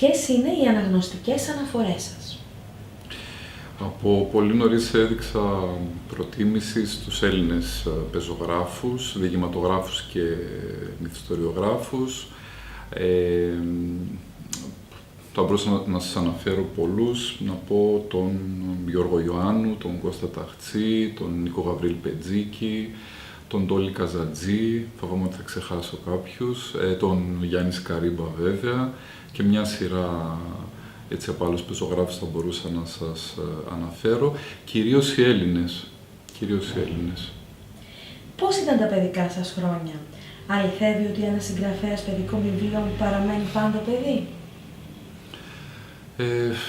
Ποιες είναι οι αναγνωστικές αναφορές σας? Από πολύ νωρίς έδειξα προτίμηση στους Έλληνες πεζογράφους, διηγηματογράφους και μυθιστοριογράφους. Θα μπορούσα να σας αναφέρω πολλούς, να πω τον Γιώργο Ιωάννου, τον Κώστα Ταχτσή, τον Νίκο Γαβρίλ Πετζίκη, τον Τόλι Καζατζή, φοβάμαι ότι θα ξεχάσω κάποιους, τον Γιάννη Σκαρίμπα βέβαια και μια σειρά έτσι από άλλους πεζογράφους θα μπορούσα να σας αναφέρω, κυρίως οι Έλληνες. Πώς ήταν τα παιδικά σας χρόνια? Αληθεύει ότι ένας συγγραφέας παιδικών βιβλίων παραμένει πάντα παιδί?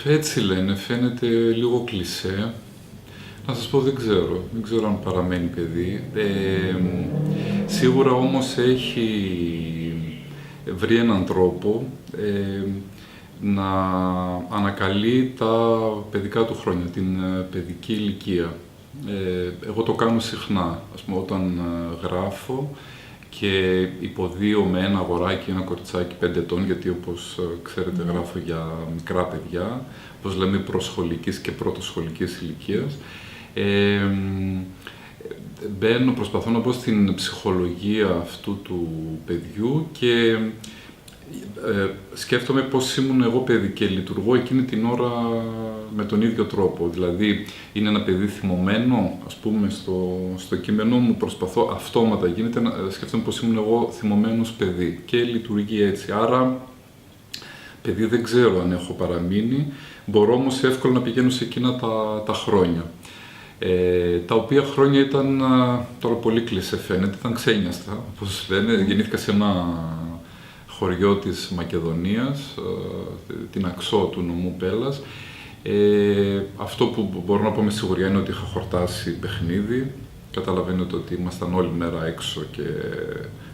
Έτσι λένε, φαίνεται λίγο κλισέ. Να σας πω, δεν ξέρω αν παραμένει παιδί. Σίγουρα όμως έχει βρει έναν τρόπο να ανακαλεί τα παιδικά του χρόνια, την παιδική ηλικία. Εγώ το κάνω συχνά, ας πούμε, όταν γράφω και υποδίωμαι ένα αγοράκι, ένα κοριτσάκι 5 ετών, γιατί όπως ξέρετε γράφω για μικρά παιδιά, όπως λέμε προσχολικής και πρωτοσχολικής ηλικίας. Προσπαθώ να μπω στην ψυχολογία αυτού του παιδιού και σκέφτομαι πώς ήμουν εγώ παιδί και λειτουργώ εκείνη την ώρα με τον ίδιο τρόπο. Δηλαδή, είναι ένα παιδί θυμωμένο, ας πούμε, στο κείμενό μου προσπαθώ αυτόματα γίνεται να σκέφτομαι πώς ήμουν εγώ θυμωμένος παιδί και λειτουργεί έτσι. Άρα, παιδί δεν ξέρω αν έχω παραμείνει, μπορώ όμως εύκολα να πηγαίνω σε εκείνα τα χρόνια. Τα οποία χρόνια ήταν, τώρα πολύ κλεισέ φαίνεται, ήταν ξένιαστα, όπως λένε, γεννήθηκα σε ένα χωριό της Μακεδονίας, την Αξό του νομού Πέλλας. Αυτό που μπορώ να πω με σιγουριά είναι ότι είχα χορτάσει παιχνίδι. Καταλαβαίνετε ότι ήμασταν όλη μέρα έξω και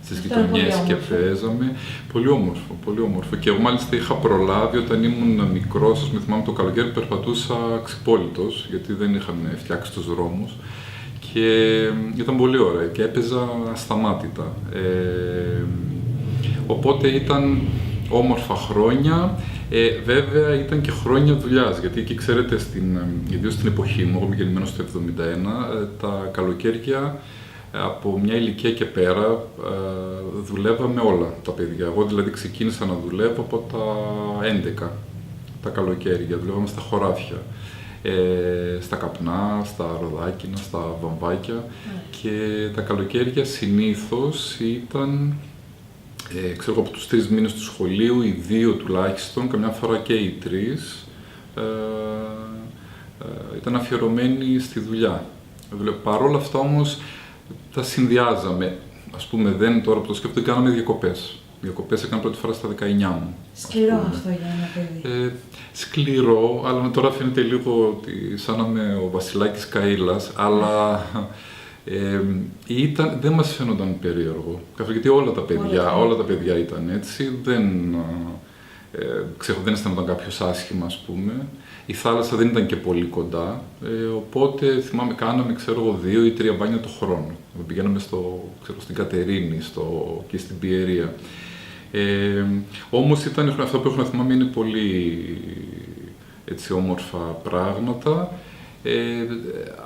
στις γειτονιές και παίζαμε. Πολύ όμορφο. Και εγώ μάλιστα είχα προλάβει όταν ήμουν μικρός, ας με θυμάμαι το καλοκαίρι, περπατούσα ξυπόλυτος, γιατί δεν είχαν φτιάξει τους δρόμους. Και ήταν πολύ ωραία και έπαιζα ασταμάτητα. Οπότε ήταν όμορφα χρόνια. Βέβαια ήταν και χρόνια δουλειάς, γιατί εκεί ξέρετε, ιδίως στην εποχή μου, εγώ είμαι γεννημένος το 1971, τα καλοκαίρια από μια ηλικία και πέρα δουλεύαμε όλα τα παιδιά. Εγώ δηλαδή ξεκίνησα να δουλεύω από τα 11 τα καλοκαίρια, δουλεύαμε στα χωράφια, στα καπνά, στα ροδάκινα, στα βαμβάκια και τα καλοκαίρια συνήθως ήταν ξέρω από τους 3 μήνες του σχολείου, οι 2 τουλάχιστον, καμιά φορά και οι 3, ήταν αφιερωμένοι στη δουλειά. Παρ' όλα αυτά όμως τα συνδυάζαμε. Ας πούμε, τώρα που το σκέφτομαι, κάναμε διακοπές. Διακοπές έκανα πρώτη φορά στα 19 μου. Σκληρό αυτό για ένα παιδί. Σκληρό, αλλά τώρα φαίνεται λίγο ότι σαν να είμαι ο Βασιλάκης Καΐλας, αλλά δεν μας φαίνονταν περίεργο, γιατί όλα τα παιδιά ήταν έτσι, δεν αισθανόταν κάποιος άσχημα, ας πούμε. Η θάλασσα δεν ήταν και πολύ κοντά, οπότε θυμάμαι κάναμε, 2 ή 3 μπάνια το χρόνο. Πηγαίναμε στην Κατερίνη και στην Πιερία. Όμως αυτό που έχω να θυμάμαι είναι πολύ έτσι, όμορφα πράγματα.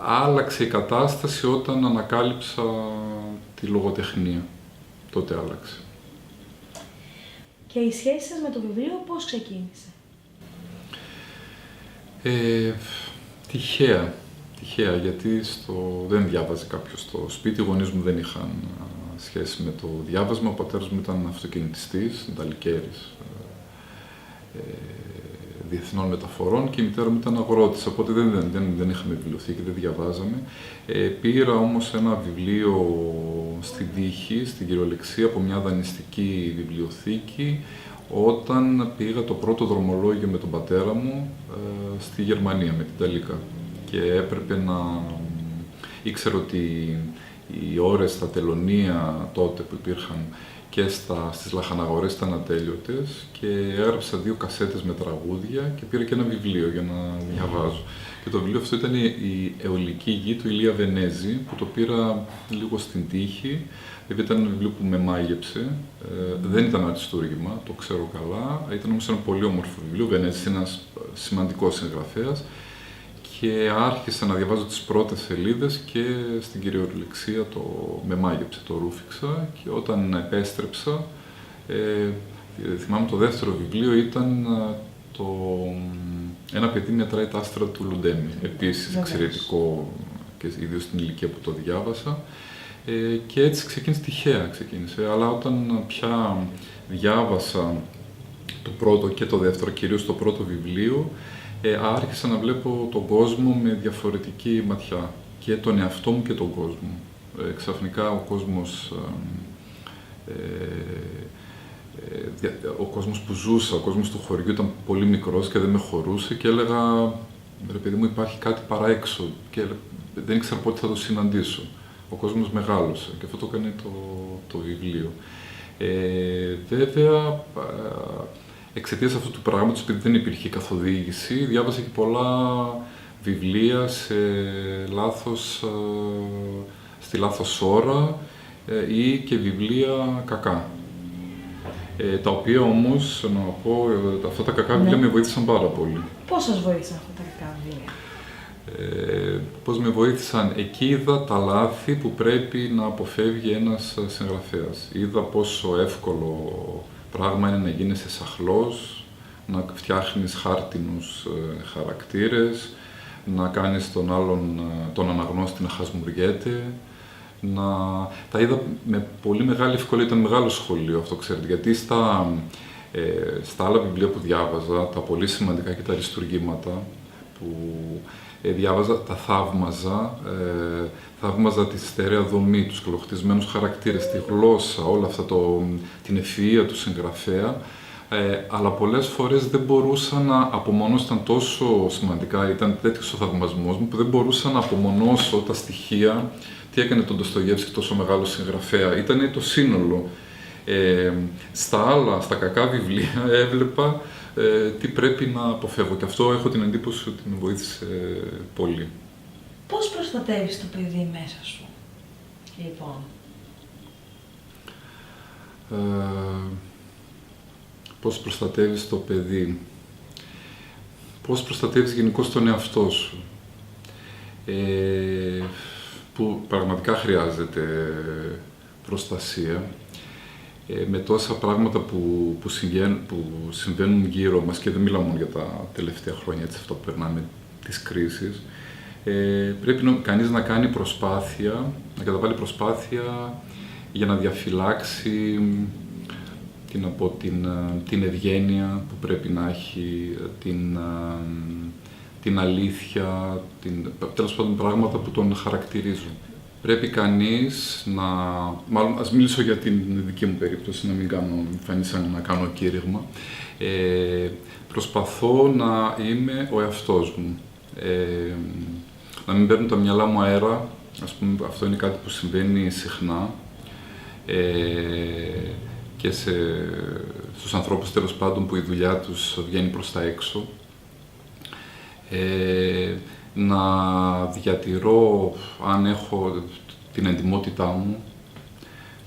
Άλλαξε η κατάσταση όταν ανακάλυψα τη λογοτεχνία. Τότε άλλαξε. Και η σχέση σας με το βιβλίο πώς ξεκίνησε? Τυχαία, γιατί δεν διάβαζε κάποιος στο σπίτι. Οι γονείς μου δεν είχαν σχέση με το διάβασμα. Ο πατέρας μου ήταν αυτοκινητιστής, νταλικέρης διεθνών μεταφορών και η μητέρα μου ήταν αγρότης, οπότε δεν είχαμε βιβλιοθήκη, δεν διαβάζαμε. Πήρα όμως ένα βιβλίο στην τύχη, στην κυριολεξία, από μια δανειστική βιβλιοθήκη, όταν πήγα το πρώτο δρομολόγιο με τον πατέρα μου στη Γερμανία, με την Ταλίκα. Και έπρεπε ήξερα ότι οι ώρες στα τελωνεία τότε που υπήρχαν και στις λαχαναγορές ήταν ατέλειωτες και έγραψα 2 κασέτες με τραγούδια και πήρα και ένα βιβλίο για να διαβάζω. Και το βιβλίο αυτό ήταν η αιωλική γη του Ηλία Βενέζη, που το πήρα λίγο στην τύχη. Επειδή ήταν ένα βιβλίο που με μάγεψε, δεν ήταν αριστούργημα, το ξέρω καλά, ήταν όμως ένα πολύ όμορφο βιβλίο. Ο Βενέζης είναι ένας σημαντικός συγγραφέας και άρχισα να διαβάζω τις πρώτες σελίδες και στην κυριολεξία με μάγεψε, το ρούφηξα, και όταν επέστρεψα, θυμάμαι το δεύτερο βιβλίο ήταν «Ένα παιδί μετράει τα άστρα του Λουντέμι», επίσης εξαιρετικό και ιδίως στην ηλικία που το διάβασα. Και έτσι τυχαία ξεκίνησε, αλλά όταν πια διάβασα το πρώτο και το δεύτερο, κυρίως το πρώτο βιβλίο, άρχισα να βλέπω τον κόσμο με διαφορετική ματιά, και τον εαυτό μου και τον κόσμο. Ξαφνικά ο κόσμος που ζούσα, ο κόσμος του χωριού ήταν πολύ μικρός και δεν με χωρούσε και έλεγα, ρε παιδί μου, υπάρχει κάτι παρά έξω και δεν ήξερα πότε θα το συναντήσω. Ο κόσμος μεγάλωσε και αυτό το έκανε το βιβλίο. Βέβαια, εξαιτίας αυτού του πράγματος, επειδή δεν υπήρχε καθοδήγηση, διάβασα και πολλά βιβλία στη λάθος ώρα ή και βιβλία κακά. Τα οποία όμως, να πω, αυτά τα κακά βιβλία με βοήθησαν πάρα πολύ. Πώς σας βοήθησαν αυτά τα κακά βιβλία? Πώς με βοήθησαν? Εκεί είδα τα λάθη που πρέπει να αποφεύγει ένας συγγραφέας. Είδα πόσο εύκολο πράγμα είναι να γίνεσαι σαχλός, να φτιάχνεις χάρτινους χαρακτήρες, να κάνεις τον αναγνώστη να χασμουριέται. Τα είδα με πολύ μεγάλη ευκολία, ήταν μεγάλο σχολείο αυτό, ξέρετε, γιατί στα άλλα βιβλία που διάβαζα, τα πολύ σημαντικά και τα αριστουργήματα που διάβαζα, τα θαύμαζα τη στέρεα δομή, τους καλοχτισμένους χαρακτήρες, τη γλώσσα, όλα αυτά, την ευφυΐα του συγγραφέα, αλλά πολλές φορές δεν μπορούσα να απομονώσω, ήταν τόσο σημαντικά, ήταν τέτοιος ο θαυμασμός μου, που δεν μπορούσα να απομονώσω τα στοιχεία. Τι έκανε τον Ντοστογεύσκη τόσο μεγάλο συγγραφέα? Ήταν το σύνολο. Στα κακά βιβλία έβλεπα τι πρέπει να αποφεύγω, και αυτό έχω την εντύπωση ότι με βοήθησε πολύ. Πώς προστατεύεις το παιδί μέσα σου, λοιπόν? Πώς προστατεύεις το παιδί? Πώς προστατεύεις γενικώς τον εαυτό σου? Που πραγματικά χρειάζεται προστασία. Με τόσα πράγματα που συμβαίνουν γύρω μας, και δεν μιλάω μόνο για τα τελευταία χρόνια, έτσι, αυτό που περνάμε, τις κρίσεις, πρέπει κανείς να κάνει προσπάθεια, να καταβάλει προσπάθεια για να διαφυλάξει την ευγένεια που πρέπει να έχει, την αλήθεια, τέλος πάντων πράγματα που τον χαρακτηρίζουν. Πρέπει κανείς μάλλον ας μιλήσω για την δική μου περίπτωση, να μην φανεί σαν να κάνω κήρυγμα. Προσπαθώ να είμαι ο εαυτός μου, να μην παίρνω τα μυαλά μου αέρα, ας πούμε, αυτό είναι κάτι που συμβαίνει συχνά και στους ανθρώπους, τέλος πάντων, που η δουλειά τους βγαίνει προς τα έξω. Να διατηρώ, αν έχω την εντιμότητά μου,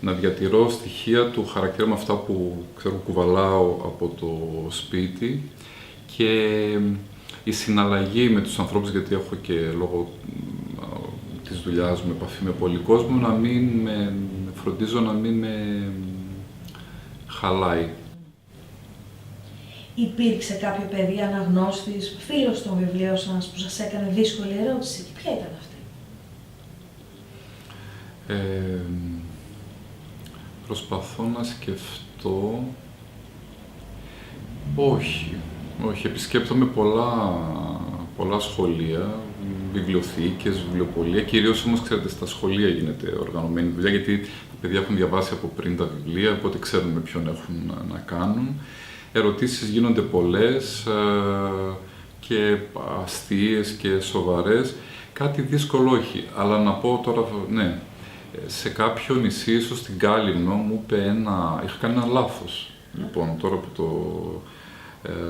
να διατηρώ στοιχεία του χαρακτήρα με αυτά που κουβαλάω από το σπίτι, και η συναλλαγή με τους ανθρώπους, γιατί έχω και λόγω της δουλειάς μου επαφή με πολύ κόσμο, να μην φροντίζω να μην με χαλάει. Υπήρξε κάποιο παιδί, αναγνώστης, φίλος των βιβλίων σας, που σας έκανε δύσκολη ερώτηση, και ποια ήταν αυτή? Προσπαθώ να σκεφτώ. Όχι. Επισκέπτομαι πολλά σχολεία, βιβλιοθήκες, βιβλιοπωλεία. Κυρίως όμως, ξέρετε, στα σχολεία γίνεται οργανωμένη δουλειά, γιατί τα παιδιά έχουν διαβάσει από πριν τα βιβλία, οπότε ξέρουν με ποιον έχουν να κάνουν. Ερωτήσεις γίνονται πολλές, και αστείες και σοβαρές. Κάτι δύσκολο όχι, αλλά να πω τώρα, ναι, σε κάποιο νησί, ίσως στην Κάλυμνο, μου είπε είχα κάνει ένα λάθος. Λοιπόν, τώρα που το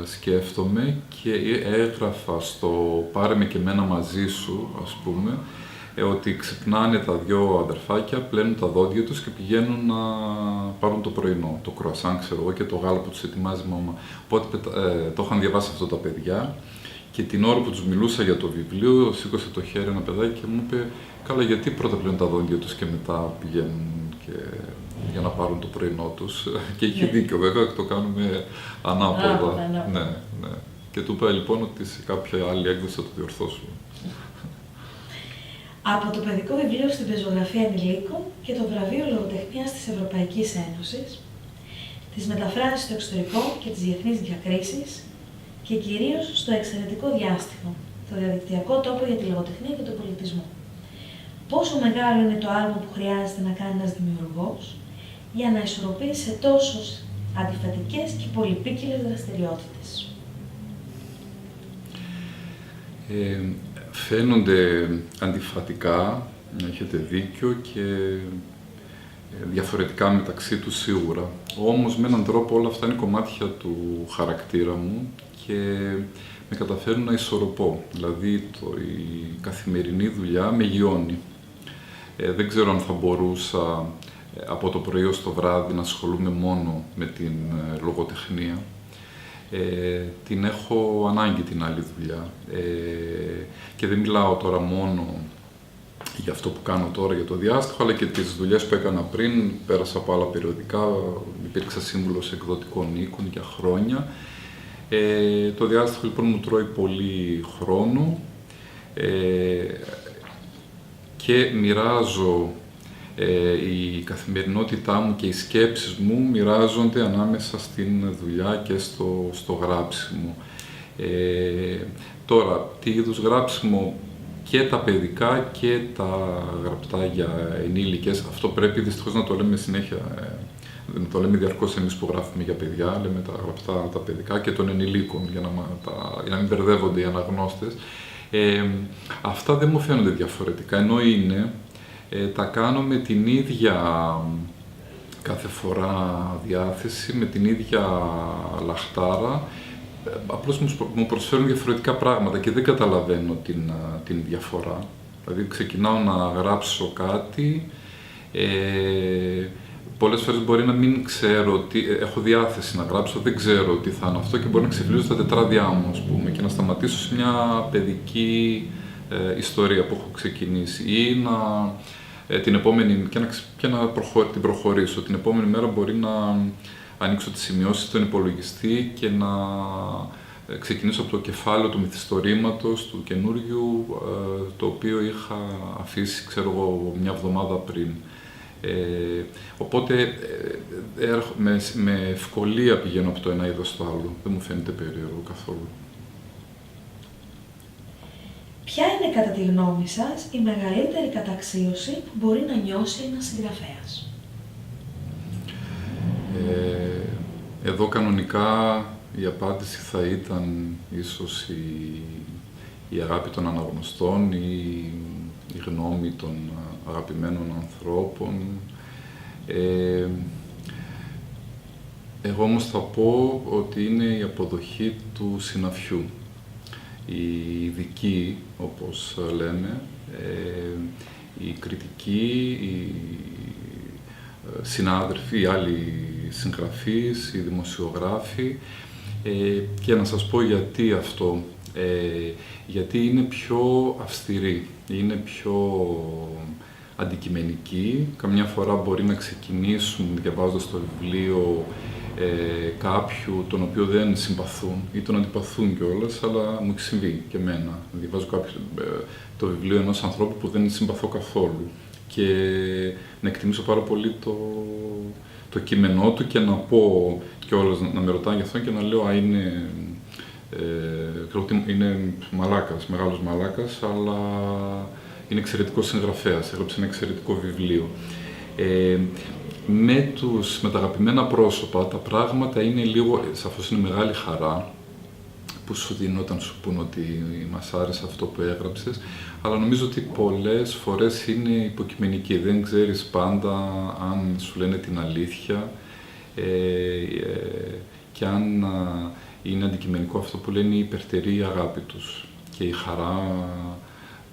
σκέφτομαι και έγραφα στο «Πάρε με και εμένα μαζί σου», ας πούμε, ότι ξυπνάνε τα δυο αδερφάκια, πλένουν τα δόντια τους και πηγαίνουν να πάρουν το πρωινό, το κρουασάν, ξέρω εγώ, και το γάλα που τους ετοιμάζει η μαμά. Οπότε το είχαν διαβάσει αυτό τα παιδιά και την ώρα που τους μιλούσα για το βιβλίο, σήκωσε το χέρι ένα παιδάκι και μου είπε «Καλά, γιατί πρώτα πλένουν τα δόντια τους και μετά πηγαίνουν για να πάρουν το πρωινό τους?» Και είχε δίκιο, βέβαια, το κάνουμε ανάποδα. Ναι. Και του είπα λοιπόν ότι σε κάποια άλλη έκδοση θα το διορθώσουμε. Από το παιδικό βιβλίο στην πεζογραφία ενηλίκων και το βραβείο λογοτεχνίας της Ευρωπαϊκής Ένωσης, τις μεταφράσεις στο εξωτερικό και τις διεθνείς διακρίσεις και κυρίως στο εξαιρετικό διάστημα, το διαδικτυακό τόπο για τη λογοτεχνία και τον πολιτισμό. Πόσο μεγάλο είναι το άλμα που χρειάζεται να κάνει ένας δημιουργός για να ισορροπήσει σε τόσο αντιφατικές και πολυπίκυλες δραστηριότητες. Φαίνονται αντιφατικά, έχετε δίκιο, και διαφορετικά μεταξύ τους σίγουρα. Όμως με έναν τρόπο όλα αυτά είναι κομμάτια του χαρακτήρα μου και με καταφέρουν να ισορροπώ. Δηλαδή η καθημερινή δουλειά με γιώνει. Δεν ξέρω αν θα μπορούσα από το πρωί ως το βράδυ να ασχολούμαι μόνο με την λογοτεχνία. Την έχω ανάγκη την άλλη δουλειά και δεν μιλάω τώρα μόνο για αυτό που κάνω τώρα για το διάστημα, αλλά και τις δουλειές που έκανα πριν. Πέρασα από άλλα περιοδικά, υπήρξα σύμβουλος εκδοτικών οίκων για χρόνια. Το διάστημα λοιπόν μου τρώει πολύ χρόνο και μοιράζω η καθημερινότητά μου και οι σκέψεις μου μοιράζονται ανάμεσα στην δουλειά και στο γράψιμο. Τώρα, τι είδους γράψιμο, και τα παιδικά και τα γραπτά για ενήλικες, αυτό πρέπει δυστυχώς να το λέμε συνέχεια, να το λέμε διαρκώς εμείς που γράφουμε για παιδιά, λέμε τα γραπτά, τα παιδικά και των ενηλίκων, για να μην μπερδεύονται οι αναγνώστες. Αυτά δεν μου φαίνονται διαφορετικά, ενώ είναι, τα κάνω με την ίδια κάθε φορά διάθεση, με την ίδια λαχτάρα, απλώς μου προσφέρουν διαφορετικά πράγματα και δεν καταλαβαίνω την διαφορά. Δηλαδή ξεκινάω να γράψω κάτι, πολλές φορές μπορεί να μην ξέρω, έχω διάθεση να γράψω, δεν ξέρω τι θα είναι αυτό και μπορεί να ξεφυλίζω στα τετράδια μου, ας πούμε, και να σταματήσω σε μια παιδική ιστορία που έχω ξεκινήσει ή την επόμενη, και να την προχωρήσω. Την επόμενη μέρα μπορεί να ανοίξω τις σημειώσεις στον υπολογιστή και να ξεκινήσω από το κεφάλαιο του μυθιστορήματος, του καινούριου, το οποίο είχα αφήσει, ξέρω εγώ, μια εβδομάδα πριν. Οπότε με ευκολία πηγαίνω από το ένα είδος στο άλλο. Δεν μου φαίνεται περίεργο καθόλου. Ποια είναι κατά τη γνώμη σας η μεγαλύτερη καταξίωση που μπορεί να νιώσει ένας συγγραφέας? Εδώ κανονικά η απάντηση θα ήταν ίσως η αγάπη των αναγνωστών ή η γνώμη των αγαπημένων ανθρώπων. Εγώ όμως θα πω ότι είναι η αποδοχή του συναφιού. Οι ειδικοί, όπως λέμε, οι κριτικοί, οι συνάδελφοι, οι άλλοι συγγραφείς, οι δημοσιογράφοι. Και να σας πω γιατί αυτό. Γιατί είναι πιο αυστηροί, είναι πιο αντικειμενικοί. Καμιά φορά μπορεί να ξεκινήσουν διαβάζοντας το βιβλίο κάποιου τον οποίο δεν συμπαθούν ή τον αντιπαθούν κιόλας, αλλά μου έχει συμβεί και εμένα. Διαβάζω το βιβλίο ενός ανθρώπου που δεν συμπαθώ καθόλου και να εκτιμήσω πάρα πολύ το κείμενό του και να πω κιόλας, να με ρωτάνε γι' αυτό και να λέω είναι μαλάκας, μεγάλος μαλάκας, αλλά είναι εξαιρετικός συγγραφέας, έγραψε ένα εξαιρετικό βιβλίο. Με τα αγαπημένα πρόσωπα τα πράγματα είναι λίγο, σαφώς είναι μεγάλη χαρά, που σου δίνουν όταν σου πούν ότι μας άρεσε αυτό που έγραψες, αλλά νομίζω ότι πολλές φορές είναι υποκειμενική. Δεν ξέρεις πάντα αν σου λένε την αλήθεια και αν είναι αντικειμενικό αυτό που λένε η υπερτερή αγάπη τους και η χαρά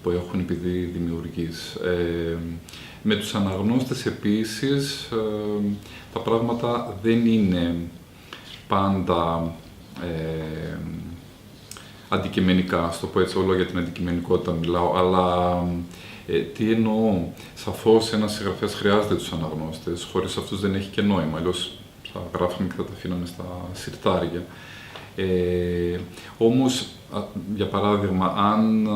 που έχουν επειδή δημιουργείς. Με τους αναγνώστες επίσης, τα πράγματα δεν είναι πάντα αντικειμενικά, στο πω έτσι, όλο για την αντικειμενικότητα μιλάω, αλλά τι εννοώ, σαφώς ένας συγγραφέας χρειάζεται τους αναγνώστες, χωρίς αυτούς δεν έχει και νόημα, αλλιώς θα γράφαμε και θα τα αφήναμε στα συρτάρια. Όμως, για παράδειγμα, αν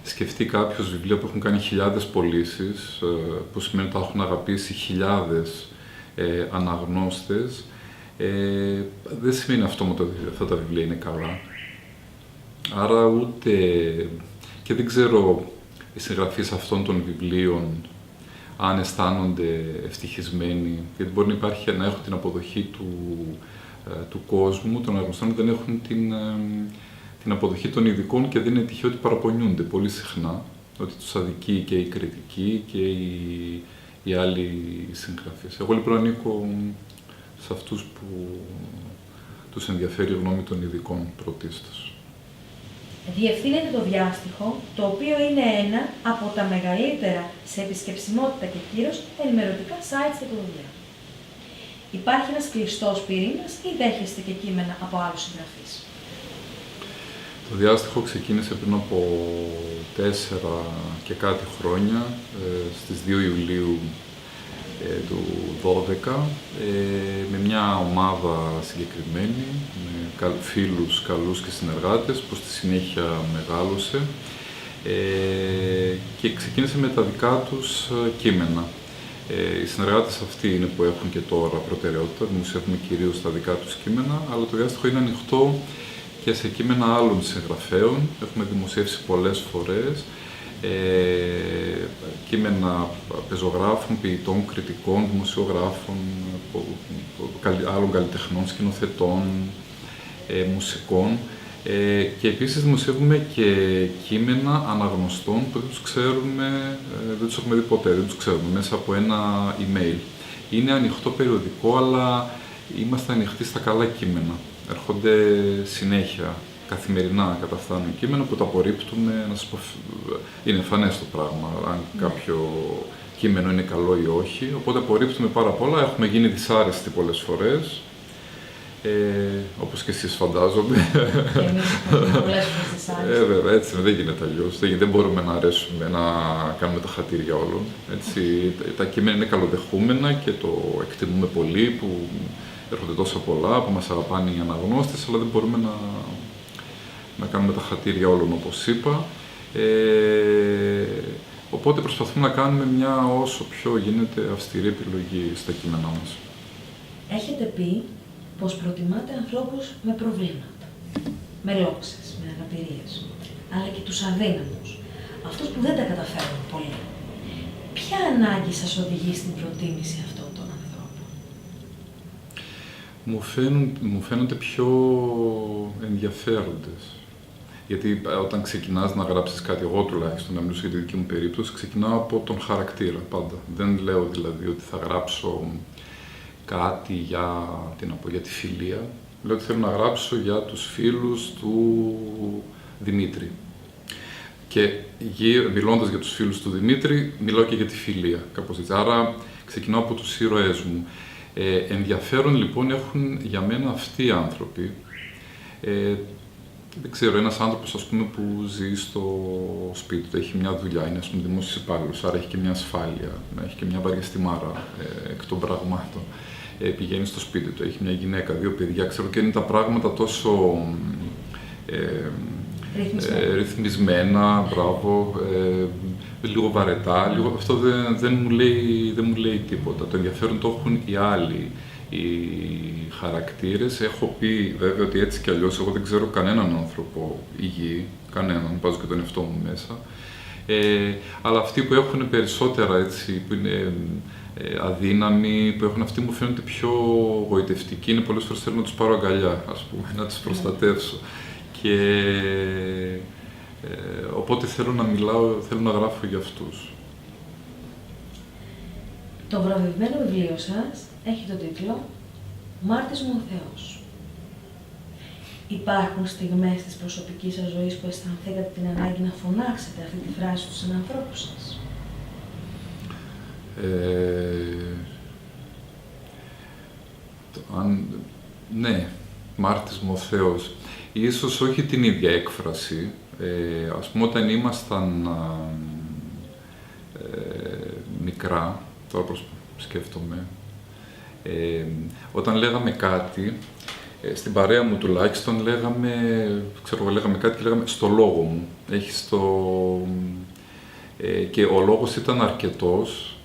σκεφτεί κάποιος βιβλία που έχουν κάνει χιλιάδες πωλήσεις, που σημαίνει ότι τα έχουν αγαπήσει χιλιάδες αναγνώστες, δεν σημαίνει αυτόματα ότι αυτά τα βιβλία είναι καλά. Άρα ούτε, και δεν ξέρω οι συγγραφείς αυτών των βιβλίων αν αισθάνονται ευτυχισμένοι, γιατί μπορεί να υπάρχει, να έχουν την αποδοχή του κόσμου, των αναγνωστών, δεν έχουν την αποδοχή των ειδικών και δεν είναι τυχαίο ότι παραπονιούνται πολύ συχνά, ότι τους αδικεί και η κριτική και οι άλλοι συγγραφείς. Εγώ λοιπόν ανήκω σε αυτούς που τους ενδιαφέρει η γνώμη των ειδικών πρωτίστως. Διευθύνεται το Διάστιχο, το οποίο είναι ένα από τα μεγαλύτερα σε επισκεψιμότητα και κύρος ενημερωτικά site στην Κολομβία. Υπάρχει ένας κλειστός πυρήνας ή δέχεστε και κείμενα από άλλους συγγραφείς? Το Διάστιχο ξεκίνησε πριν από 4 και κάτι χρόνια, στις 2 Ιουλίου του 2012, με μια ομάδα συγκεκριμένη, με φίλους καλούς και συνεργάτες, που στη συνέχεια μεγάλωσε και ξεκίνησε με τα δικά τους κείμενα. Οι συνεργάτες αυτοί είναι που έχουν και τώρα προτεραιότητα, δημοσιεύουμε κυρίως τα δικά τους κείμενα, αλλά το Διάστιχο είναι ανοιχτό και σε κείμενα άλλων συγγραφέων. Έχουμε δημοσιεύσει πολλές φορές κείμενα πεζογράφων, ποιητών, κριτικών, δημοσιογράφων, άλλων καλλιτεχνών, σκηνοθετών, μουσικών. Και επίσης δημοσιεύουμε και κείμενα αναγνωστών που δεν τους ξέρουμε, δεν τους έχουμε δει ποτέ, δεν τους ξέρουμε, μέσα από ένα email. Είναι ανοιχτό περιοδικό, αλλά είμαστε ανοιχτοί στα καλά κείμενα. Έρχονται συνέχεια, καθημερινά καταφθάνουν κείμενα που τα απορρίπτουμε, να σας πω, είναι εμφανές το πράγμα, αν κάποιο κείμενο είναι καλό ή όχι, οπότε απορρίπτουμε πάρα πολλά, έχουμε γίνει δυσάρεστοι πολλές φορές, όπως και εσείς φαντάζομαι. Και εμείς έχουμε πολλές φορές δυσάρεστοι. Βέβαια, έτσι δεν γίνεται αλλιώς, δεν μπορούμε να αρέσουμε, να κάνουμε τα χατήρια όλων. Έτσι, τα κείμενα είναι καλοδεχούμενα και το εκτιμούμε πολύ, που έρχονται τόσα πολλά, που μας αγαπάνε οι αναγνώστες, αλλά δεν μπορούμε να κάνουμε τα χατήρια όλων, όπως είπα. Οπότε προσπαθούμε να κάνουμε μια όσο πιο γίνεται αυστηρή επιλογή στα κείμενά μας. Έχετε πει πως προτιμάτε ανθρώπους με προβλήματα, με λόξες, με αναπηρίες, αλλά και τους αδύναμους, αυτούς που δεν τα καταφέρουν πολύ. Ποια ανάγκη σας οδηγεί στην προτίμηση αυτών των ανθρώπων? Μου φαίνονται πιο ενδιαφέροντες. Γιατί όταν ξεκινάς να γράψεις κάτι, εγώ τουλάχιστον, να μιλήσω για τη δική μου περίπτωση, ξεκινάω από τον χαρακτήρα πάντα. Δεν λέω δηλαδή ότι θα γράψω κάτι για τη φιλία. Λέω ότι θέλω να γράψω για τους φίλους του Δημήτρη. Και μιλώντας για τους φίλους του Δημήτρη, μιλάω και για τη φιλία, κάπως έτσι. Άρα ξεκινάω από τους ήρωές μου. Ενδιαφέρον λοιπόν έχουν για μένα αυτοί οι άνθρωποι. Δεν ξέρω, ένας άνθρωπος, ας πούμε, που ζει στο σπίτι του, έχει μια δουλειά, είναι, ας πούμε, δημόσιος υπάλληλος, άρα έχει και μια ασφάλεια, έχει και μια βαριά στιμάρα εκ των πραγμάτων. Πηγαίνει στο σπίτι του, έχει μια γυναίκα, 2 παιδιά, ξέρω, και είναι τα πράγματα τόσο ρυθμισμένα, μπράβο, λίγο βαρετά, αυτό δεν μου λέει τίποτα. Το ενδιαφέρον το έχουν οι άλλοι, οι χαρακτήρες. Έχω πει βέβαια ότι έτσι κι αλλιώς εγώ δεν ξέρω κανέναν άνθρωπο υγιή, κανέναν, βάζω και τον εαυτό μου μέσα, αλλά αυτοί που έχουν περισσότερα, έτσι, που είναι αδύναμοι, που έχουν, αυτοί μου φαίνονται πιο γοητευτικοί, είναι πολλές φορές θέλω να τους πάρω αγκαλιά, ας πούμε, να τους προστατεύσω. και οπότε θέλω να μιλάω, θέλω να γράφω για αυτούς. Το βραβευμένο βιβλίο σας έχει τον τίτλο «Μάρτης μου ο Θεός». Υπάρχουν στιγμές της προσωπικής σας ζωής που αισθανθήκατε την ανάγκη να φωνάξετε αυτή τη φράση στους συνανθρώπους σας? Ναι, Μάρτης μου ο Θεός. Ίσως όχι την ίδια έκφραση. Ας πούμε, όταν ήμασταν μικρά, τώρα σκέφτομαι, όταν λέγαμε κάτι, στην παρέα μου τουλάχιστον λέγαμε κάτι και λέγαμε «στο λόγο μου». Και ο λόγος ήταν αρκετός,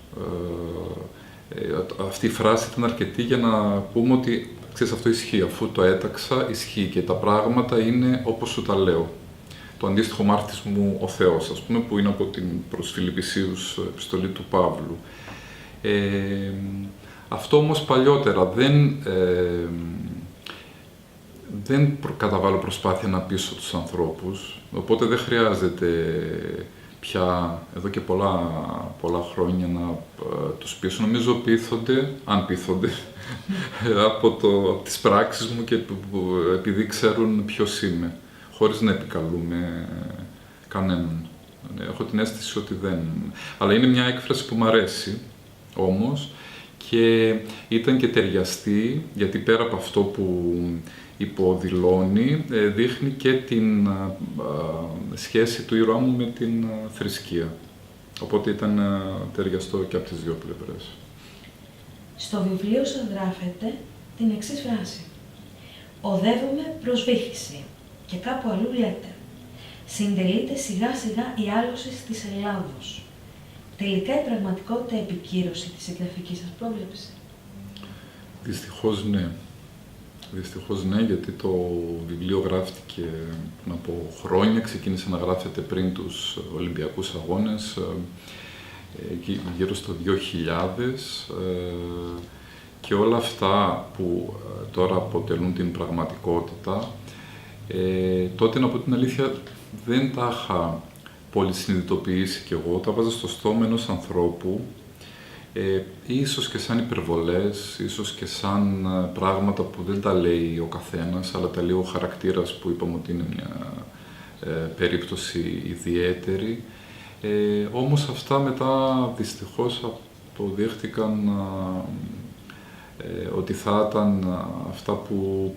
αυτή η φράση ήταν αρκετή για να πούμε ότι ξέρεις, αυτό ισχύει, αφού το έταξα, ισχύει και τα πράγματα είναι όπως σου τα λέω. Το αντίστοιχο «Μάρτης μου ο Θεός», ας πούμε, που είναι από την προς Φιλιππισίους επιστολή του Παύλου. Αυτό όμως παλιότερα δεν καταβάλω προσπάθεια να πείσω τους ανθρώπους, οπότε δεν χρειάζεται πια εδώ και πολλά χρόνια να τους πείσω. Νομίζω πείθονται, αν πείθονται, από τις πράξεις μου και επειδή ξέρουν ποιος είμαι, χωρίς να επικαλούμε κανέναν. Έχω την αίσθηση ότι δεν... Αλλά είναι μια έκφραση που μου αρέσει, όμως, και ήταν και ταιριαστή, γιατί πέρα από αυτό που υποδηλώνει, δείχνει και την σχέση του ήρωά μου με την θρησκεία. Οπότε ήταν ταιριαστό και από τις δύο πλευρές. Στο βιβλίο σας γράφετε την εξής φράση. «Οδεύομαι προς βύθιση» και κάπου αλλού λέτε «Συντελείται σιγά σιγά η άλωση της Ελλάδος». Τελικά η πραγματικότητα επικύρωσε τη συγγραφική σας πρόβλεψη? Δυστυχώς ναι. Δυστυχώς ναι, γιατί το βιβλίο γράφτηκε πριν από χρόνια, ξεκίνησε να γράφεται πριν τους Ολυμπιακούς Αγώνες, γύρω στο 2000, και όλα αυτά που τώρα αποτελούν την πραγματικότητα, τότε να πω την αλήθεια δεν τα είχα πολύ συνειδητοποιήσει κι εγώ, τα βάζα στο στόμα ενός ανθρώπου, ίσως και σαν υπερβολές, ίσως και σαν πράγματα που δεν τα λέει ο καθένας, αλλά τα λέει ο χαρακτήρας που είπαμε ότι είναι μια περίπτωση ιδιαίτερη. Όμως αυτά μετά δυστυχώς αποδείχτηκαν ότι θα ήταν αυτά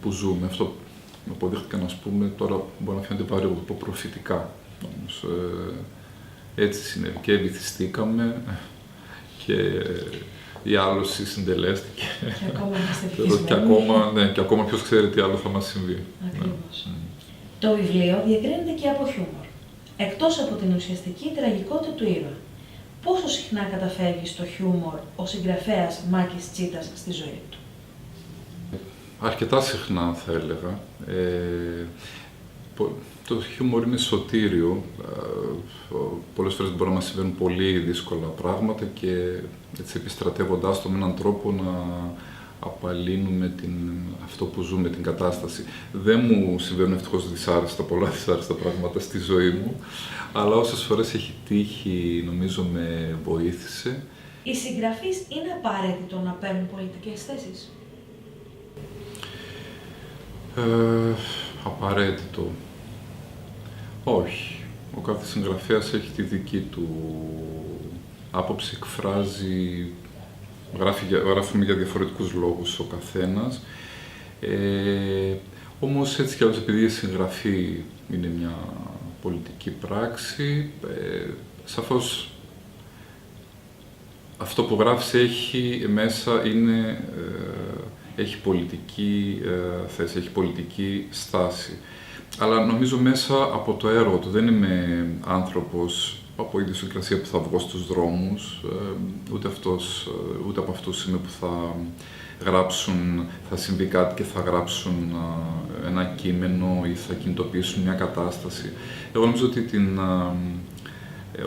που ζούμε. Αυτό αποδείχτηκαν, ας πούμε, τώρα μπορεί να φαίνεται βαρύ, προφητικά. Όμως έτσι συνέβη και βυθιστήκαμε και η άλωση συντελέστηκε. Και ακόμα είμαστε ευτυχισμένοι. Και ακόμα ποιος ξέρει τι άλλο θα μας συμβεί. Ακριβώς. Το βιβλίο διακρίνεται και από χιούμορ. Εκτός από την ουσιαστική τραγικότητα του ήρωα, πόσο συχνά καταφεύγει στο χιούμορ ο συγγραφέας Μάκης Τσίτας στη ζωή του? Αρκετά συχνά, θα έλεγα. Το χιούμορ είναι σωτήριο. Πολλές φορές μπορεί να μας συμβαίνουν πολύ δύσκολα πράγματα και έτσι επιστρατεύοντάς το με έναν τρόπο να απαλύνουμε αυτό που ζούμε, την κατάσταση. Δεν μου συμβαίνουν ευτυχώς πολλά δυσάρεστα πράγματα στη ζωή μου, αλλά όσες φορές έχει τύχει, νομίζω με βοήθησε. Οι συγγραφείς είναι απαραίτητο να παίρνουν πολιτικές θέσεις? Απαραίτητο. Όχι. Ο κάθε συγγραφέας έχει τη δική του άποψη, εκφράζει, γράφουμε για διαφορετικούς λόγους ο καθένας. Όμως έτσι κι άλλως, επειδή η συγγραφή είναι μια πολιτική πράξη, σαφώς αυτό που γράφεις έχει μέσα έχει πολιτική θέση, έχει πολιτική στάση. Αλλά νομίζω μέσα από το έργο του, δεν είμαι άνθρωπος από ιδιοσυγκρασία που θα βγω στους δρόμους, ούτε από αυτούς είμαι που θα συμβεί κάτι και θα γράψουν ένα κείμενο ή θα κινητοποιήσουν μια κατάσταση. Εγώ νομίζω ότι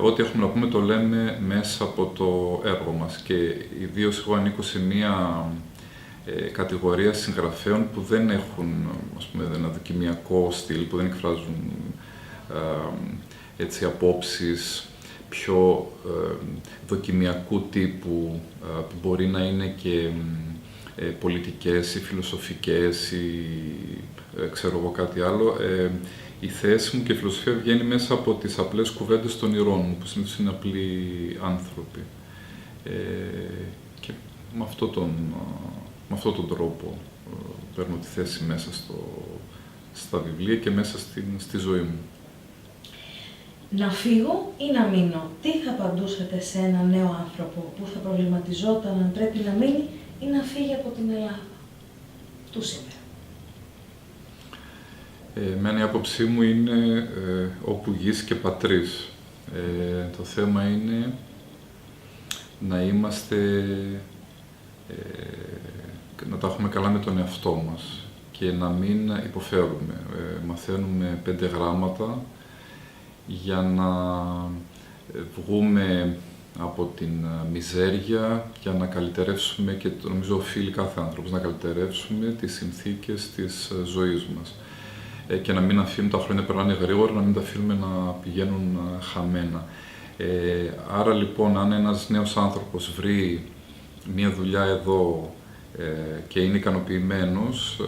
ό,τι έχουμε να πούμε το λέμε μέσα από το έργο μας και ιδίως εγώ ανήκω σε μια κατηγορία συγγραφέων που δεν έχουν, ας πούμε, ένα δοκιμιακό στυλ, που δεν εκφράζουν έτσι, απόψεις πιο δοκιμιακού τύπου, που μπορεί να είναι και πολιτικές ή φιλοσοφικές ή ξέρω εγώ κάτι άλλο. Η θέση μου και η φιλοσοφία βγαίνει μέσα από τις απλές κουβέντες των ηρώων μου, που συνήθως είναι απλοί άνθρωποι. Και με αυτόν τον τρόπο παίρνω τη θέση μέσα στα βιβλία και μέσα στη ζωή μου. Να φύγω ή να μείνω, τι θα απαντούσατε σε έναν νέο άνθρωπο που θα προβληματιζόταν αν πρέπει να μείνει ή να φύγει από την Ελλάδα του σήμερα? Εμένα η άποψή μου είναι όπου γης και πατρίς. Το θέμα είναι να είμαστε, να τα έχουμε καλά με τον εαυτό μας και να μην υποφέρουμε. Μαθαίνουμε 5 γράμματα για να βγούμε από την μιζέρια, για να καλυτερεύσουμε, και νομίζω οφείλει κάθε άνθρωπος να καλυτερεύσουμε τις συνθήκες της ζωής μας. Και να μην αφήνουμε τα χρόνια να περνάνε γρήγορα, να μην τα αφήνουμε να πηγαίνουν χαμένα. Άρα λοιπόν, αν ένας νέος άνθρωπος βρει μία δουλειά εδώ και είναι ικανοποιημένος,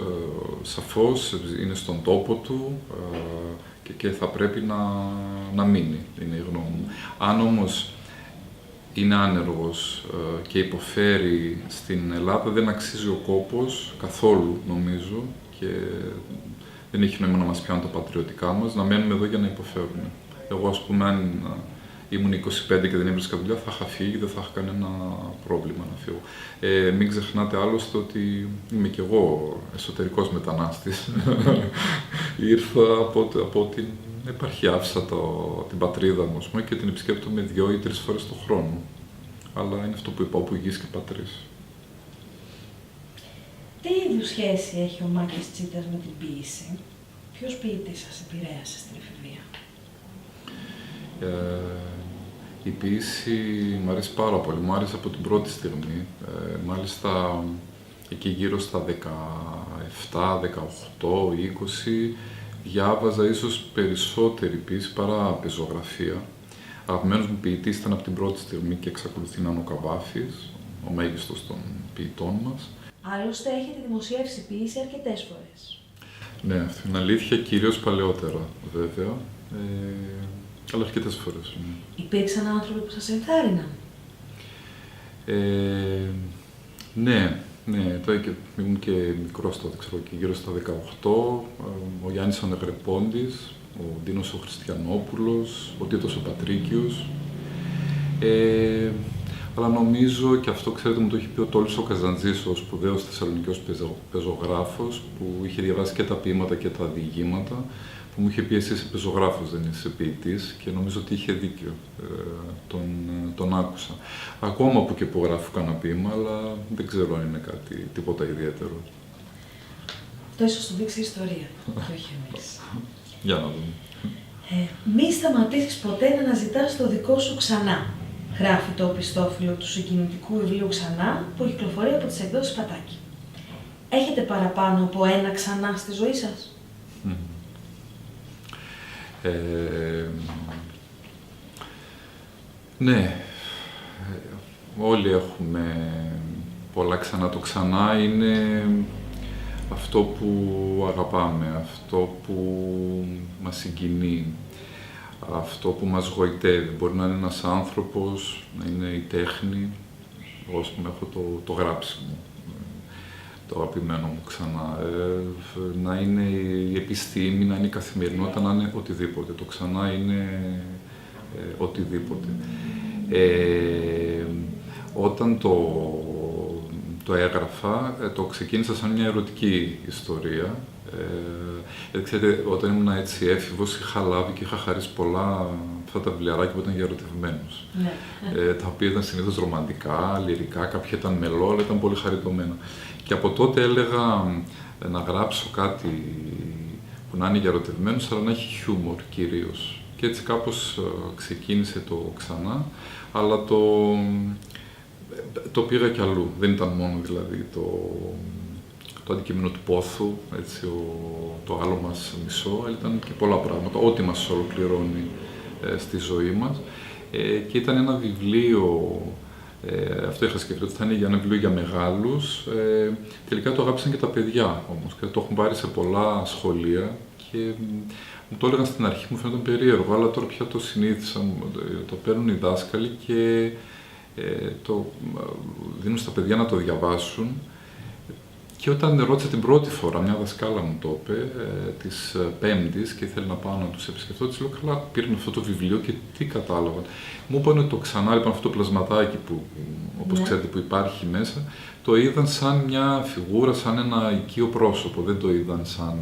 σαφώς είναι στον τόπο του και θα πρέπει να μείνει, είναι η γνώμη μου. Αν όμως είναι άνεργος και υποφέρει στην Ελλάδα, δεν αξίζει ο κόπος καθόλου, νομίζω, και δεν έχει νόημα να μας πιάνουν τα πατριωτικά μας, να μένουμε εδώ για να υποφέρουμε. Εγώ, ας πούμε, αν ήμουν 25 και δεν έβρισκα δουλειά, θα είχα φύγει, δεν θα είχα κανένα πρόβλημα να φύγω. Μην ξεχνάτε άλλωστε ότι είμαι κι εγώ εσωτερικός μετανάστης. Ήρθα από την επαρχία, άφησα την πατρίδα μου και την επισκέπτομαι 2 ή 3 φορές το χρόνο. Αλλά είναι αυτό που είπα, όπου γης και πατρίς. Τι είδους σχέση έχει ο Μάκης Τσίτας με την ποίηση? Ποιος ποιητής σας επηρέασε στην εφηβεία? Η ποίηση μου αρέσει πάρα πολύ. Μου άρεσε από την πρώτη στιγμή. Μάλιστα, εκεί γύρω στα 17, 18, 20, διάβαζα ίσως περισσότερη ποίηση παρά πεζογραφία. Αγαπημένος μου ποιητής ήταν από την πρώτη στιγμή και εξακολουθεί να είναι ο Καβάφης, ο μέγιστος των ποιητών μας. Άλλωστε, έχετε δημοσιεύσει ποίηση αρκετές φορές. Ναι, αυτό είναι αλήθεια, κυρίως παλαιότερα, βέβαια, αλλά αρκετές φορές. Ναι. Υπήρξαν άνθρωποι που σας ενθάρρυναν? Ναι, τότε ήμουν και μικρός τότε, ξέρω, και γύρω στα 18, ο Γιάννης Ανεγρεπόντης, ο Ντίνος ο Χριστιανόπουλος, ο Τίτος ο Πατρίκιος. Αλλά νομίζω, και αυτό ξέρετε μου το έχει πει ο Τόλης ο Καζαντζής, ο σπουδαίος θεσσαλονικιός πεζογράφος, που είχε διαβάσει και τα ποίηματα και τα διηγήματα, που μου είχε πει εσύ είσαι πεζογράφος, δεν είσαι ποιητής, και νομίζω ότι είχε δίκιο. Τον άκουσα. Ακόμα που και που γράφω κανένα ποίημα, αλλά δεν ξέρω αν είναι τίποτα ιδιαίτερο. Αυτό ίσως του δείξει η ιστορία, όχι εμείς. Για να δούμε. Μη σταματήσεις ποτέ να αναζητάς το δικό σου ξανά. Γράφει το οπιστόφυλλο του συγκινητικού βιβλίου «Ξανά», που κυκλοφορεί από τις εκδόσεις Πατάκη. Έχετε παραπάνω από ένα ξανά στη ζωή σας? Ναι, όλοι έχουμε πολλά ξανά. Το ξανά είναι αυτό που αγαπάμε, αυτό που μας συγκινεί, αυτό που μας γοητεύει. Μπορεί να είναι ένας άνθρωπος, να είναι η τέχνη. Εγώ, ας πούμε, έχω το γράψιμο, το αγαπημένο μου ξανά. Να είναι η επιστήμη, να είναι η καθημερινότητα, να είναι οτιδήποτε. Το ξανά είναι οτιδήποτε. Όταν το έγραφα, το ξεκίνησα σαν μια ερωτική ιστορία. Ξέρετε, όταν ήμουν έτσι έφηβος, είχα λάβει και είχα χαρίσει πολλά αυτά τα βιβλιαράκια που ήταν για ερωτευμένους. Ναι. Τα οποία ήταν συνήθως ρομαντικά, λυρικά, κάποια ήταν μελό, αλλά ήταν πολύ χαριτωμένα. Και από τότε έλεγα να γράψω κάτι που να είναι για ερωτευμένους, αλλά να έχει χιούμορ κυρίως. Και έτσι κάπως ξεκίνησε το ξανά, αλλά Το πήγα κι αλλού. Δεν ήταν μόνο δηλαδή το αντικείμενο του πόθου, έτσι, το άλλο μας μισό, αλλά ήταν και πολλά πράγματα, ό,τι μας ολοκληρώνει στη ζωή μας. Και ήταν ένα βιβλίο, αυτό είχα σκεφτεί ότι θα είναι για ένα βιβλίο για μεγάλους. Τελικά το αγάπησαν και τα παιδιά όμως και το έχουν πάρει σε πολλά σχολεία και μου το έλεγαν στην αρχή, μου φαίνονταν περίεργο, αλλά τώρα πια το συνήθισα, το παίρνουν οι δάσκαλοι και το δίνουν στα παιδιά να το διαβάσουν. Και όταν ρώτησα την πρώτη φορά, μια δασκάλα μου το είπε, της Πέμπτης και ήθελε να πάω να τους επισκεφτώ, της λέω καλά, πήραν αυτό το βιβλίο και τι κατάλαβαν. Μου είπαν ότι το ξανά, λοιπόν, αυτό το πλασματάκι που, όπως ξέρετε, που υπάρχει μέσα, το είδαν σαν μια φιγούρα, σαν ένα οικείο πρόσωπο, δεν το είδαν σαν...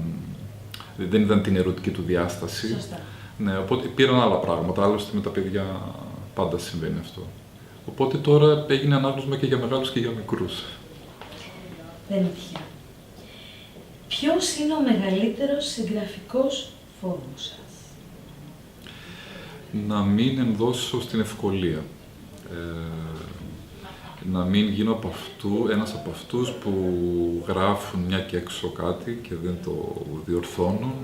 Δεν είδαν την ερωτική του διάσταση. Σωστά. Ναι, οπότε πήραν άλλα πράγματα, άλλωστε με τα παιδιά πάντα συμβαίνει αυτό. Οπότε τώρα έγινε ανάγνωσμα και για μεγάλους και για μικρούς. Δεν είναι τυχαία. Ποιος είναι ο μεγαλύτερος συγγραφικός φόβος σας? Να μην ενδώσω στην ευκολία. Να μην γίνω ένας από αυτούς που γράφουν μια και έξω κάτι και δεν το διορθώνουν,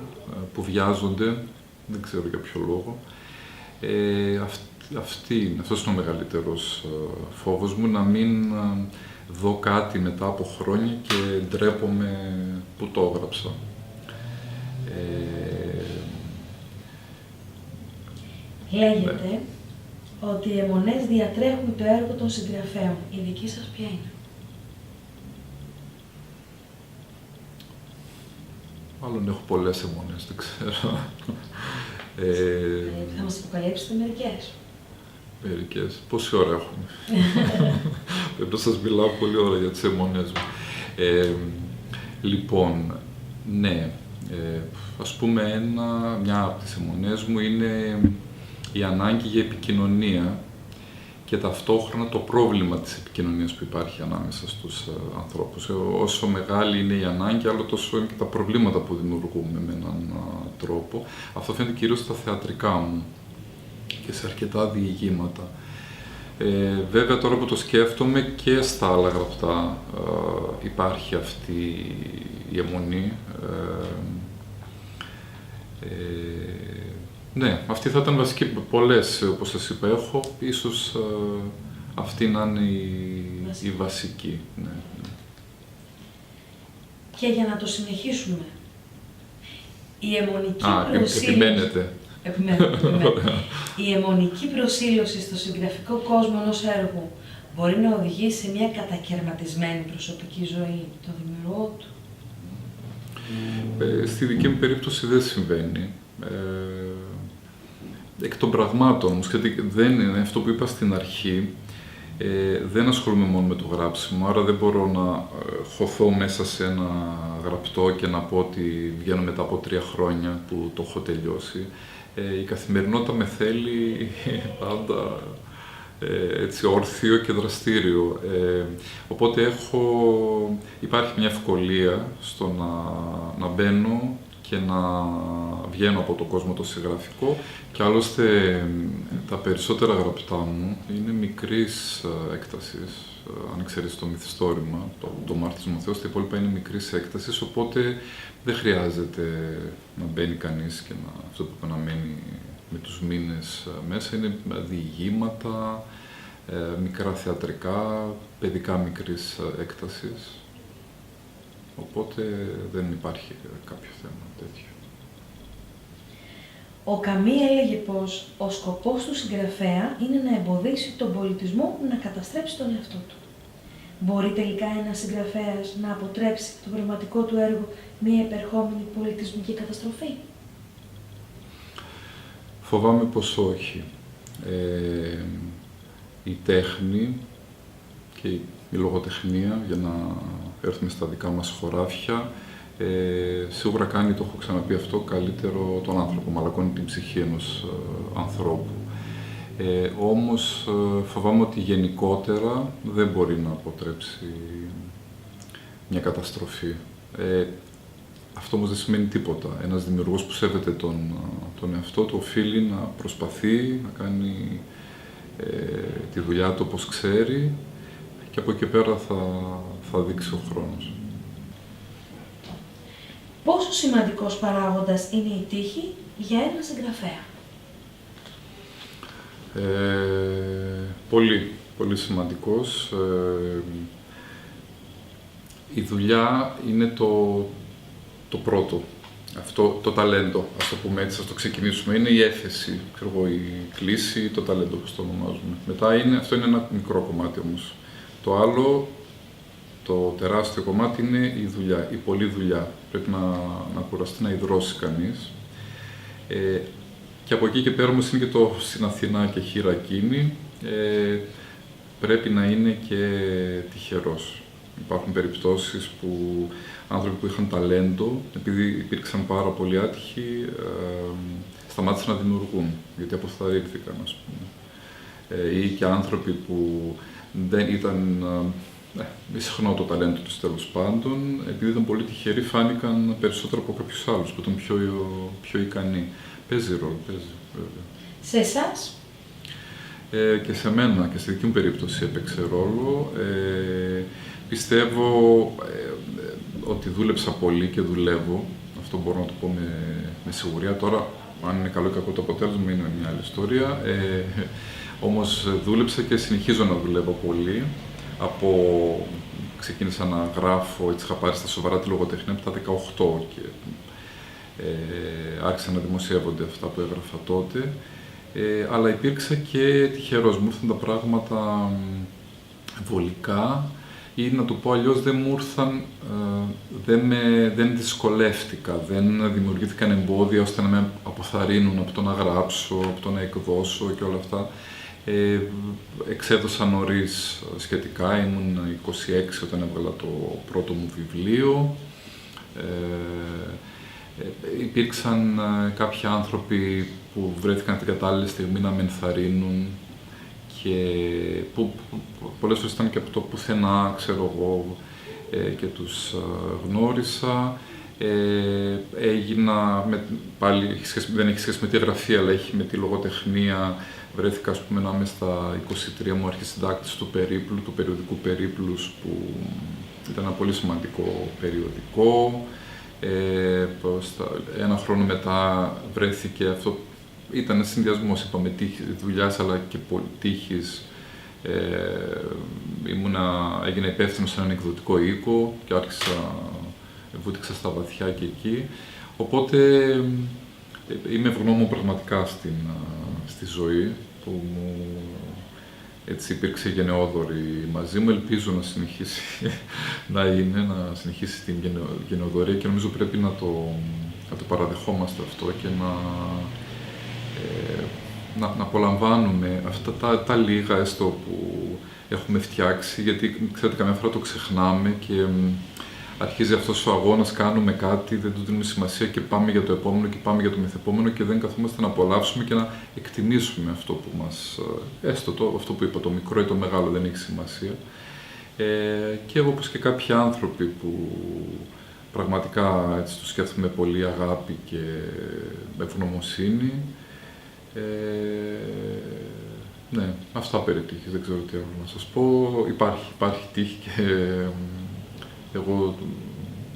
που βιάζονται, δεν ξέρω για ποιο λόγο. Αυτός είναι ο μεγαλύτερος φόβος μου, να μην δω κάτι μετά από χρόνια και ντρέπομαι που το έγραψα. Λέγεται ότι οι αιμονές διατρέχουν το έργο των συγγραφέων. Η δική σας ποια είναι? Μάλλον έχω πολλές αιμονές, δεν ξέρω. Θα μας αποκαλύψετε μερικές. Μερικές. Πόση ώρα έχουμε? Πρέπει να σας μιλάω πολύ ώρα για τις αιμονές μου. Λοιπόν, ναι. Ας πούμε, μια από τις αιμονές μου είναι η ανάγκη για επικοινωνία και ταυτόχρονα το πρόβλημα της επικοινωνίας που υπάρχει ανάμεσα στους ανθρώπους. Όσο μεγάλη είναι η ανάγκη, άλλο τόσο είναι και τα προβλήματα που δημιουργούμε με έναν τρόπο. Αυτό φαίνεται κυρίως στα θεατρικά μου και σε αρκετά διηγήματα. Βέβαια, τώρα που το σκέφτομαι και στα άλλα γραπτά υπάρχει αυτή η αιμονή. Ναι, αυτή θα ήταν βασική. Πολλές, όπως σας είπα, έχω. Ίσως αυτή να είναι η βασική. Ναι. Και για να το συνεχίσουμε, η αιμονική προσήλωση... Επιμένετε. Η αιμονική προσήλωση στο συγγραφικό κόσμο ενός έργου μπορεί να οδηγήσει σε μια κατακαιρματισμένη προσωπική ζωή των δημιουργών του? Στη δική μου περίπτωση δεν συμβαίνει. Εκ των πραγμάτων όμως, γιατί δεν είναι αυτό που είπα στην αρχή, δεν ασχολούμαι μόνο με το γράψιμο, άρα δεν μπορώ να χωθώ μέσα σε ένα γραπτό και να πω ότι βγαίνω μετά από 3 χρόνια που το έχω τελειώσει. Η καθημερινότητα με θέλει πάντα έτσι όρθιο και δραστήριο. Οπότε υπάρχει μια ευκολία στο να μπαίνω και να βγαίνω από τον κόσμο το συγγραφικό και άλλωστε τα περισσότερα γραπτά μου είναι μικρής έκτασης, αν εξαιρείς το μυθιστόρημα, το Μάρτης Μωθέος, τα υπόλοιπα είναι μικρής έκτασης, οπότε δεν χρειάζεται να μπαίνει κανείς και αυτό που να μένει με τους μήνες μέσα. Είναι διηγήματα, μικρά θεατρικά, παιδικά μικρής έκτασης. Οπότε δεν υπάρχει κάποιο θέμα τέτοιο. Ο Καμί έλεγε πως ο σκοπός του συγγραφέα είναι να εμποδίσει τον πολιτισμό να καταστρέψει τον εαυτό του. Μπορεί τελικά ένας συγγραφέας να αποτρέψει το πνευματικό του έργο μια επερχόμενη πολιτισμική καταστροφή? Φοβάμαι πως όχι. Η τέχνη και η λογοτεχνία, για να έρθουμε στα δικά μας χωράφια, σίγουρα κάνει, το έχω ξαναπεί αυτό, καλύτερο τον άνθρωπο, μαλακώνει την ψυχή ενός ανθρώπου. Όμως φοβάμαι ότι γενικότερα δεν μπορεί να αποτρέψει μια καταστροφή. Αυτό όμως δεν σημαίνει τίποτα. Ένας δημιουργός που σέβεται τον εαυτό του οφείλει να προσπαθεί, να κάνει τη δουλειά του όπως ξέρει και από εκεί και πέρα θα δείξει ο χρόνος. Πόσο σημαντικός παράγοντας είναι η τύχη για έναν συγγραφέα? Πολύ, πολύ σημαντικός. Η δουλειά είναι το πρώτο. Αυτό το ταλέντο, ας το πούμε έτσι, ας το ξεκινήσουμε. Είναι η έφεση, η κλίση, το ταλέντο, όπως το ονομάζουμε. Μετά αυτό είναι ένα μικρό κομμάτι όμως. Το άλλο, το τεράστιο κομμάτι είναι η δουλειά, η πολλή δουλειά. Πρέπει να κουραστεί, να ιδρώσει κανείς. Και από εκεί και πέρα όμως είναι και το στην Αθηνά και χείρα εκείνη. Πρέπει να είναι και τυχερός. Υπάρχουν περιπτώσεις που άνθρωποι που είχαν ταλέντο, επειδή υπήρξαν πάρα πολλοί άτυχοι, σταμάτησαν να δημιουργούν, γιατί αποθαρρύνθηκαν, ας πούμε. Ή και άνθρωποι που δεν ήταν συχνό το ταλέντο τους, τέλος πάντων, επειδή ήταν πολύ τυχεροί, φάνηκαν περισσότερο από κάποιους άλλους που ήταν πιο ικανοί. Παίζει ρόλο, βέβαια. Σε εσάς? Και σε μένα και στη δική μου περίπτωση έπαιξε ρόλο. Πιστεύω ότι δούλεψα πολύ και δουλεύω. Αυτό μπορώ να το πω με σιγουριά. Τώρα, αν είναι καλό ή κακό το αποτέλεσμα, είναι μια άλλη ιστορία. Όμως δούλεψα και συνεχίζω να δουλεύω πολύ. Ξεκίνησα να γράφω, έτσι είχα πάρει στα σοβαρά τη λογοτεχνία από τα 18 και άρχισαν να δημοσιεύονται αυτά που έγραφα τότε. Αλλά υπήρξα και τυχερός. Μου ήρθαν τα πράγματα βολικά ή να το πω αλλιώς δεν μου ήρθαν, δεν δυσκολεύτηκα, δεν δημιουργήθηκαν εμπόδια ώστε να με αποθαρρύνουν από το να γράψω, από το να εκδώσω και όλα αυτά. Εξέδωσα νωρίς σχετικά, ήμουν 26 όταν έβγαλα το πρώτο μου βιβλίο. Υπήρξαν κάποιοι άνθρωποι που βρέθηκαν την κατάλληλη στιγμή να με ενθαρρύνουν και που πολλές φορές ήταν και από το πουθενά, ξέρω εγώ, και τους γνώρισα. Πάλι δεν έχει σχέση με τη γραφή, αλλά έχει με τη λογοτεχνία. Βρέθηκα, ας πούμε, να είμαι στα 23 μου αρχισυντάκτης του περιοδικού Περίπλους, που ήταν ένα πολύ σημαντικό περιοδικό. Ένα χρόνο μετά βρέθηκε αυτό, ήταν συνδυασμός, είπαμε, δουλειάς αλλά και τύχης. Έγινα υπεύθυνος σε έναν εκδοτικό οίκο και βούτυξα στα βαθιά και εκεί. Οπότε είμαι ευγνώμων πραγματικά στη ζωή που έτσι υπήρξε γενναιόδορη μαζί μου. Ελπίζω να συνεχίσει να συνεχίσει την γενναιοδορία και νομίζω πρέπει να το παραδεχόμαστε αυτό και να απολαμβάνουμε αυτά τα λίγα έστω που έχουμε φτιάξει, γιατί ξέρετε καμιά φορά το ξεχνάμε και αρχίζει αυτός ο αγώνας, κάνουμε κάτι, δεν του δίνουμε σημασία και πάμε για το επόμενο και πάμε για το μεθεπόμενο και δεν καθόμαστε να απολαύσουμε και να εκτιμήσουμε αυτό που μας, αυτό που είπα, το μικρό ή το μεγάλο, δεν έχει σημασία. Και εγώ, όπως και κάποιοι άνθρωποι που πραγματικά έτσι τους σκέφτομαι με πολύ αγάπη και με ευγνωμοσύνη. Ναι, αυτά περί τύχης, δεν ξέρω τι άλλο να σας πω. Υπάρχει τύχη και εγώ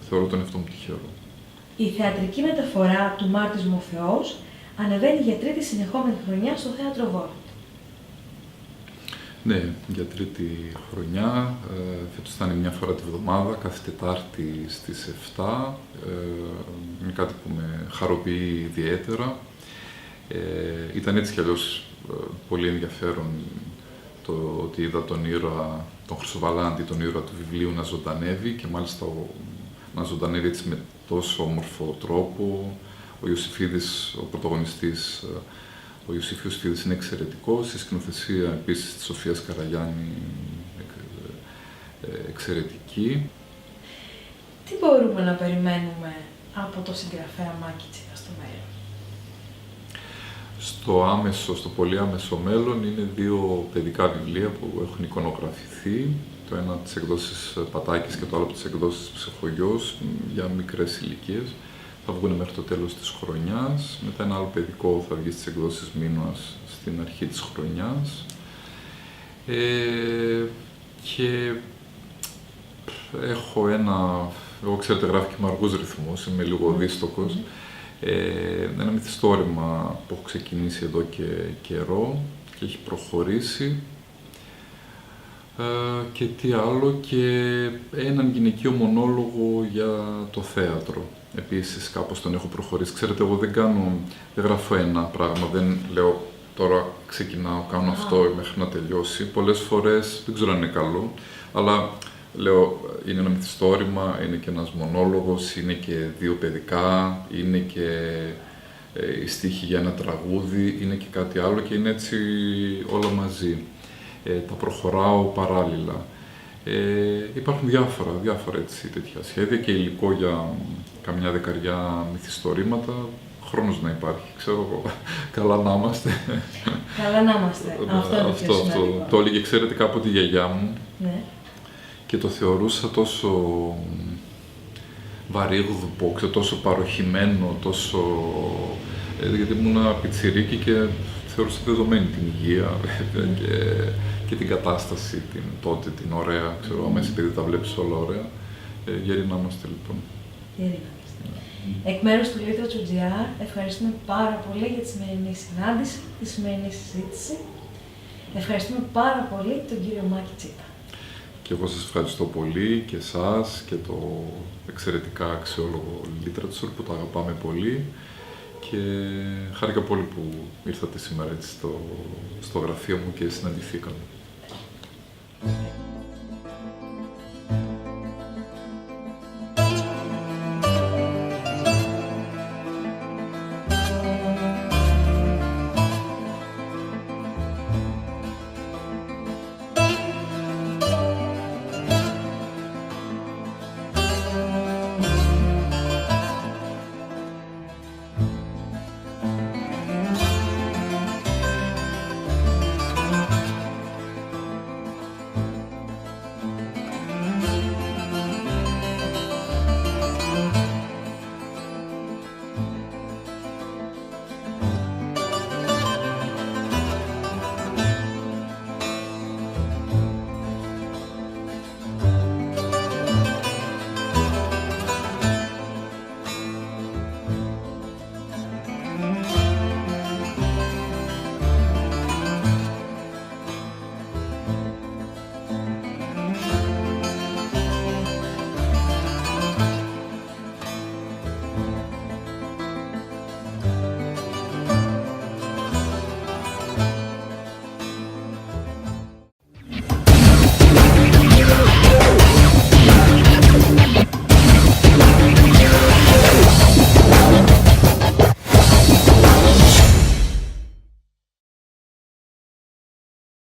θεωρώ τον εαυτό μου τυχερό. Η θεατρική μεταφορά του Μάρτης μου ο Θεός ανεβαίνει για τρίτη συνεχόμενη χρονιά στο Θέατρο Βόρο. Ναι, για τρίτη χρονιά. Φέτος θα είναι μια φορά τη βδομάδα, κάθε Τετάρτη στις 7. Είναι κάτι που με χαροποιεί ιδιαίτερα. Ήταν έτσι κι αλλιώς πολύ ενδιαφέρον το ότι είδα τον ήρωα, τον Χρυσοβαλάντη, τον ήρωα του βιβλίου να ζωντανεύει και μάλιστα να ζωντανεύει έτσι με τόσο όμορφο τρόπο. Ο Ιωσήφιδης, ο πρωταγωνιστής, ο Ιωσήφιος είναι εξαιρετικός, η σκηνοθεσία επίσης της Σοφίας Καραγιάννη εξαιρετική. Τι μπορούμε να περιμένουμε από το συγγραφέα Μάκη Τσίχα στο μέλλον? Στο πολύ άμεσο μέλλον είναι 2 παιδικά βιβλία που έχουν εικονογραφηθεί. Το ένα από τις εκδόσεις Πατάκης και το άλλο από τις εκδόσεις Ψυχογιός για μικρές ηλικίες. Θα βγουν μέχρι το τέλος της χρονιάς. Μετά ένα άλλο παιδικό θα βγει στις εκδόσεις Μίνωας στην αρχή της χρονιάς. και έχω εγώ ξέρετε γράφω και με αργούς ρυθμούς, είμαι λίγο δύστοκος. Ένα μυθιστόρημα που έχω ξεκινήσει εδώ και καιρό και έχει προχωρήσει. Και τι άλλο, και έναν γυναικείο μονόλογο για το θέατρο. Επίσης κάπως τον έχω προχωρήσει. Ξέρετε, εγώ δεν γράφω ένα πράγμα, δεν λέω τώρα ξεκινάω, κάνω αυτό μέχρι να τελειώσει. Πολλές φορές, δεν ξέρω αν είναι καλό, αλλά λέω είναι ένα μυθιστόρημα, είναι και ένας μονόλογος, είναι και δύο παιδικά, είναι και η στίχη για ένα τραγούδι, είναι και κάτι άλλο και είναι έτσι όλα μαζί. Τα προχωράω παράλληλα. Υπάρχουν διάφορα έτσι, τέτοια σχέδια και υλικό για καμιά δεκαριά μυθιστορήματα. Χρόνος να υπάρχει, ξέρω εγώ. Καλά να είμαστε. Καλά να είμαστε. Αυτό. Το έλεγε, ξέρετε, κάποτε η γιαγιά μου. Ναι. Και το θεωρούσα τόσο βαρύγδουπο, τόσο παροχημένο, γιατί ήμουν πιτσιρίκι και θεωρούσα δεδομένη την υγεία και την κατάσταση τότε, την ωραία, ξέρω, αμέσως επειδή τα βλέπεις όλα ωραία. Γέροι να είμαστε λοιπόν. Εκ μέρους του Literature.gr ευχαριστούμε πάρα πολύ για τη σημερινή συνάντηση, τη σημερινή συζήτηση. Ευχαριστούμε πάρα πολύ τον κύριο Μάκη Τσίπα. Και εγώ σας ευχαριστώ πολύ και εσάς και το εξαιρετικά αξιόλογο Literature που το αγαπάμε πολύ και χάρηκα πολύ που ήρθατε σήμερα έτσι στο γραφείο μου και συναντηθήκαμε.